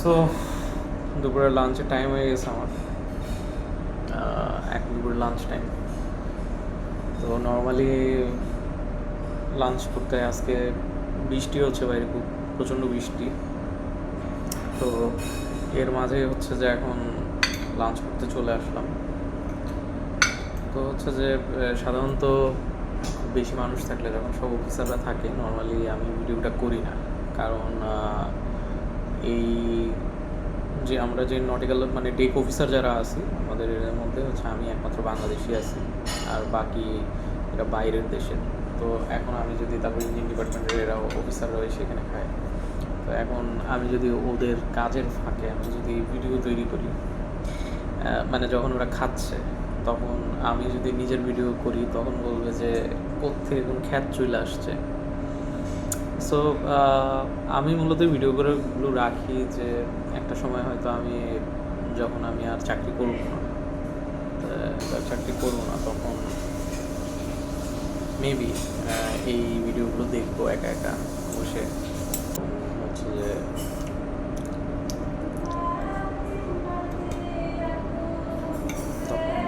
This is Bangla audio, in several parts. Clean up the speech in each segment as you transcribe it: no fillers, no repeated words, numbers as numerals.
সো দুপুরের লাঞ্চের টাইম হয়ে গেছে আমার, দুপুরের লাঞ্চ টাইম। তো নর্মালি লাঞ্চ করতে আজকে বৃষ্টি হচ্ছে, বাইরে খুব প্রচণ্ড বৃষ্টি। তো এর মাঝে হচ্ছে যে এখন লাঞ্চ করতে চলে আসলাম। তো হচ্ছে যে সাধারণত বেশি মানুষ থাকলে, যখন সব অফিসাররা থাকে, নর্মালি আমি ভিডিওটা করি না। কারণ এই যে আমরা যে নটিক্যাল মানে ডেক অফিসার যারা আছি আমাদের এর মধ্যে হচ্ছে আমি একমাত্র বাংলাদেশি আছি, আর বাকি এরা বাইরের দেশের। তো এখন আমি যদি তারপর ইঞ্জিন ডিপার্টমেন্টের এরা অফিসাররা এসে এখানে খায়, তো এখন আমি যদি ওদের কাজের ফাঁকে আমি যদি ভিডিও তৈরি করি, মানে যখন ওরা খাচ্ছে তখন আমি যদি নিজের ভিডিও করি, তখন বলবে যে কোত্থেকে কোন খ্যাত চলে আসছে। সো আমি মূলত ভিডিওগুলো রাখি যে একটা সময় হয়তো যখন আমি আর চাকরি করব না, তখন মেবি এই ভিডিওগুলো দেখবো একা একা বসে। হচ্ছে যে তখন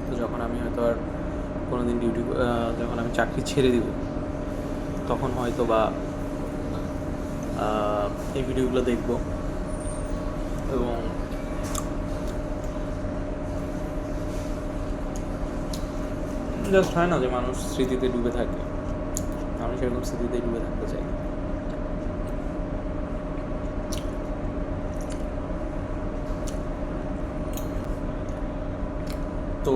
তো যখন আমি হয়তো আর কোনোদিন যখন আমি চাকরি ছেড়ে দিব, তখন হয়তো বা এই ভিডিওগুলো দেখব এবং জাস্ট হয় না যে মানুষ স্মৃতিতে ডুবে থাকে, আমি সেরকম স্মৃতিতে ডুবে থাকতে চাই। তো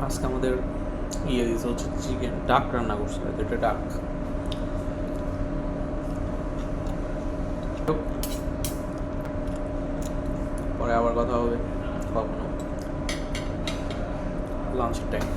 আজকে আমাদের দিয়েছে হচ্ছে চিকেন, ডাক রান্না করছিল, এটা ডাক। পরে আবার কথা হবে কখনো লাঞ্চের টাইম।